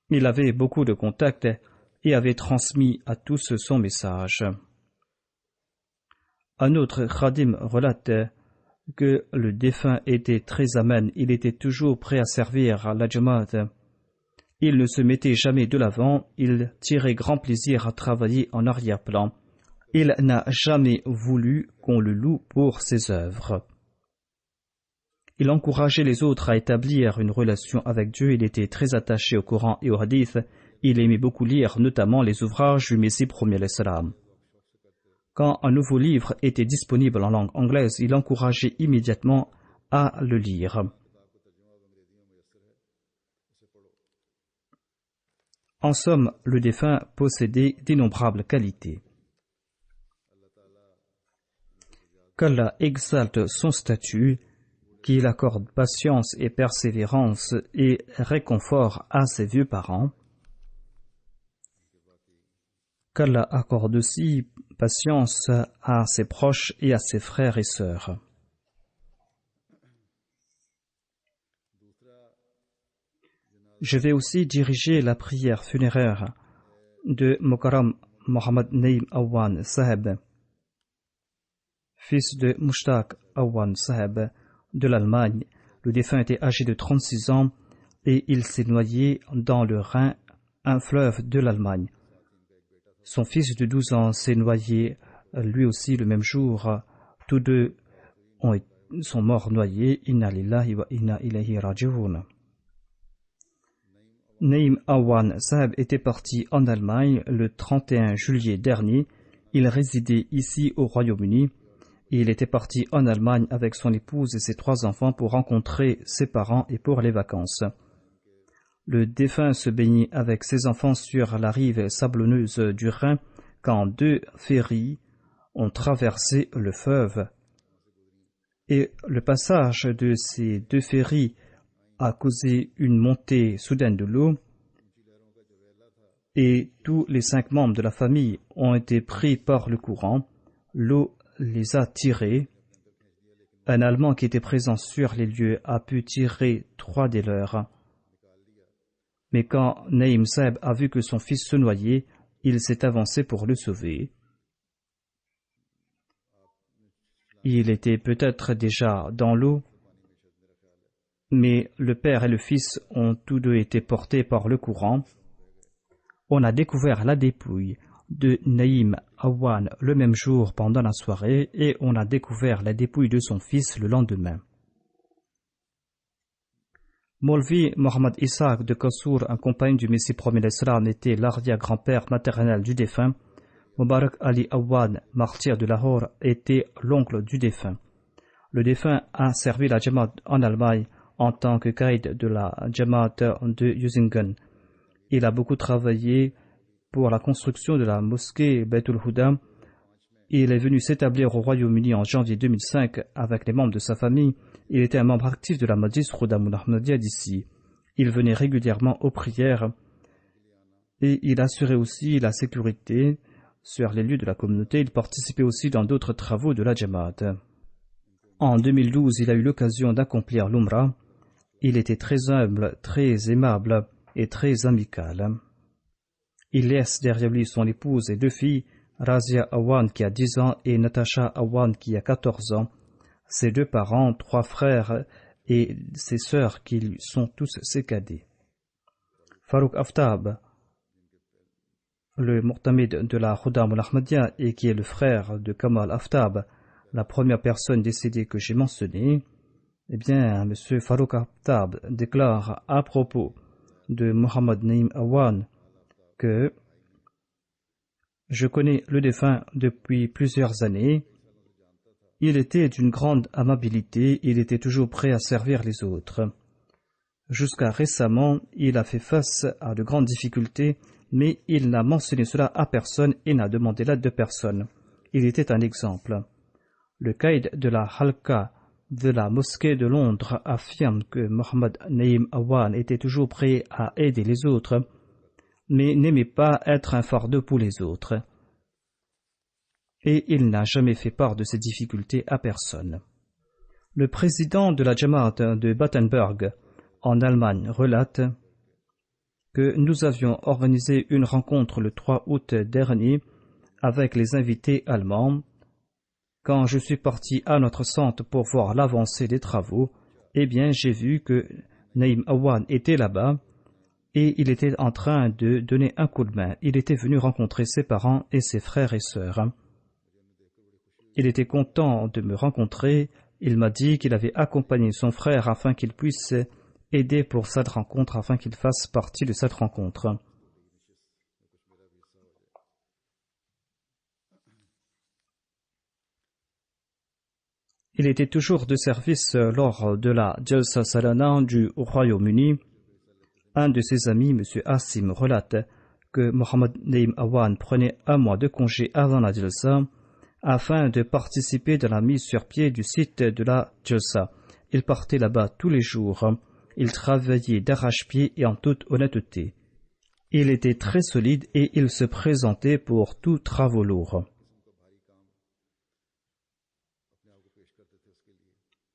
Il avait beaucoup de contacts et avait transmis à tous son message. Un autre khadim relate que le défunt était très amen, il était toujours prêt à servir la Jamaat. Il ne se mettait jamais de l'avant, il tirait grand plaisir à travailler en arrière-plan. Il n'a jamais voulu qu'on le loue pour ses œuvres. Il encourageait les autres à établir une relation avec Dieu, il était très attaché au Coran et au Hadith, il aimait beaucoup lire, notamment les ouvrages du Messie premier l'Islam. Quand un nouveau livre était disponible en langue anglaise, il encourageait immédiatement à le lire. En somme, le défunt possédait d'innombrables qualités. Qu'Allah exalte son statut, qu'il accorde patience et persévérance et réconfort à ses vieux parents. Qu'Allah accorde aussi patience à ses proches et à ses frères et sœurs. Je vais aussi diriger la prière funéraire de Mukarram Mohammad Naïm Awan Saheb, fils de Mushtaq Awan Saheb de l'Allemagne. Le défunt était âgé de 36 ans et il s'est noyé dans le Rhin, un fleuve de l'Allemagne. Son fils de 12 ans s'est noyé lui aussi le même jour Tous deux sont morts noyés. Inna lillahi wa inna ilayhi raji'un. Naïm Awan Saheb était parti en Allemagne le 31 juillet dernier. Il résidait ici au Royaume-Uni. Il était parti en Allemagne avec son épouse et ses 3 enfants pour rencontrer ses parents et pour les vacances. Le défunt se baignait avec ses enfants sur la rive sablonneuse du Rhin quand 2 ferries ont traversé le fleuve. Et le passage de ces 2 ferries a causé une montée soudaine de l'eau et tous les 5 membres de la famille ont été pris par le courant. L'eau les a tirés. Un Allemand qui était présent sur les lieux a pu tirer 3 des leurs. Mais quand Naïm Saheb a vu que son fils se noyait, il s'est avancé pour le sauver. Il était peut-être déjà dans l'eau, mais le père et le fils ont tous deux été portés par le courant. On a découvert la dépouille de Naïm Awan le même jour pendant la soirée et on a découvert la dépouille de son fils le lendemain. Molvi Mohammad Isaac de Kassour, un compagnon du Messie promis l'Islam, était l'arrière-grand-père maternel du défunt. Mubarak Ali Awan, martyr de Lahore, était l'oncle du défunt. Le défunt a servi la Jamaat en Allemagne en tant que guide de la Jamaat de Usingen. Il a beaucoup travaillé pour la construction de la mosquée Baitul Huda. Il est venu s'établir au Royaume-Uni en janvier 2005 avec les membres de sa famille. Il était un membre actif de la Majlis Khudamul Ahmadiyya d'ici. Il venait régulièrement aux prières et il assurait aussi la sécurité sur les lieux de la communauté. Il participait aussi dans d'autres travaux de la Jamaat. En 2012, il a eu l'occasion d'accomplir l'Umrah. Il était très humble, très aimable et très amical. Il laisse derrière lui son épouse et 2 filles, Razia Awan qui a 10 ans et Natasha Awan qui a 14 ans, ses 2 parents, 3 frères et ses sœurs qui lui sont tous ses cadets. Farouk Aftab, le Murtamid de la Khudamul Ahmadiyya et qui est le frère de Kamal Aftab, la première personne décédée que j'ai mentionnée, eh bien, M. Farouk Aftab déclare à propos de Mohammad Naïm Awan que je connais le défunt depuis plusieurs années. Il était d'une grande amabilité, il était toujours prêt à servir les autres. Jusqu'à récemment, il a fait face à de grandes difficultés, mais il n'a mentionné cela à personne et n'a demandé l'aide de personne. Il était un exemple. Le caïd de la Halqa de la mosquée de Londres affirme que Mohammad Naïm Awan était toujours prêt à aider les autres, mais n'aimait pas être un fardeau pour les autres. Et il n'a jamais fait part de ses difficultés à personne. Le président de la Jamaat de Battenberg, en Allemagne, relate que nous avions organisé une rencontre le 3 août dernier avec les invités allemands. Quand je suis parti à notre centre pour voir l'avancée des travaux, eh bien j'ai vu que Naïm Awan était là-bas et il était en train de donner un coup de main. Il était venu rencontrer ses parents et ses frères et sœurs. Il était content de me rencontrer. Il m'a dit qu'il avait accompagné son frère afin qu'il puisse aider pour cette rencontre, afin qu'il fasse partie de cette rencontre. Il était toujours de service lors de la Jalsa Salana du Royaume-Uni. Un de ses amis, M. Assim, relate que Mohammad Naïm Awan prenait 1 mois de congé avant la Jalsa afin de participer de la mise sur pied du site de la Jalsa. Il partait là-bas tous les jours. Il travaillait d'arrache-pied et en toute honnêteté. Il était très solide et il se présentait pour tous travaux lourds.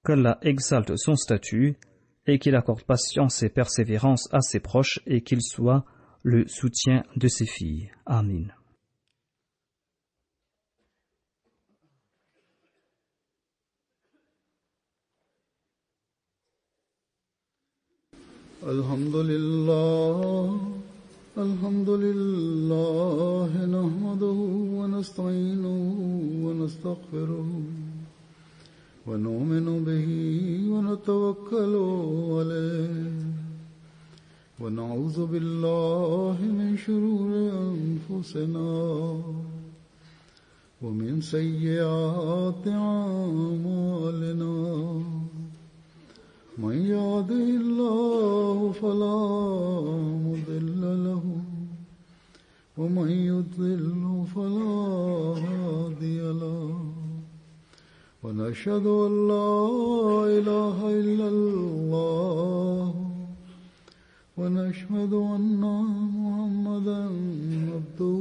Qu'Allah exalte son statut et qu'il accorde patience et persévérance à ses proches et qu'il soit le soutien de ses filles. Amin. Alhamdulillah, nahmaduhu wa nasta'inuhu wa nastaghfiruh. ونؤمن به ونتوكل عليه ونعوذ بالله من شرور أنفسنا ومن سيئات أعمالنا من يهده الله فلا مضل له ومن يضلل فلا هادي له ونشهد أن لا إله إلا الله ونشهد أن محمدا عبده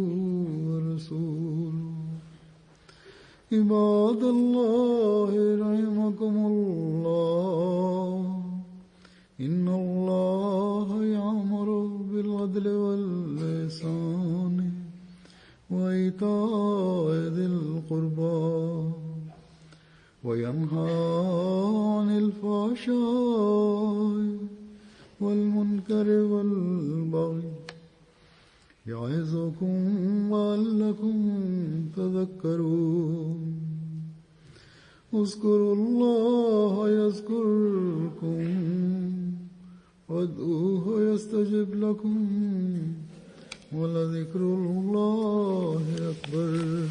ورسوله عباد الله رحمكم الله إن الله يأمر بالعدل والإحسان وإيتاء ذي القربى وينهى عن الفحشاء والمنكر والبغي يعظكم لعلكم تذكرون اذكروا الله يذكركم وادعوه يستجب لكم ولذكر الله أكبر.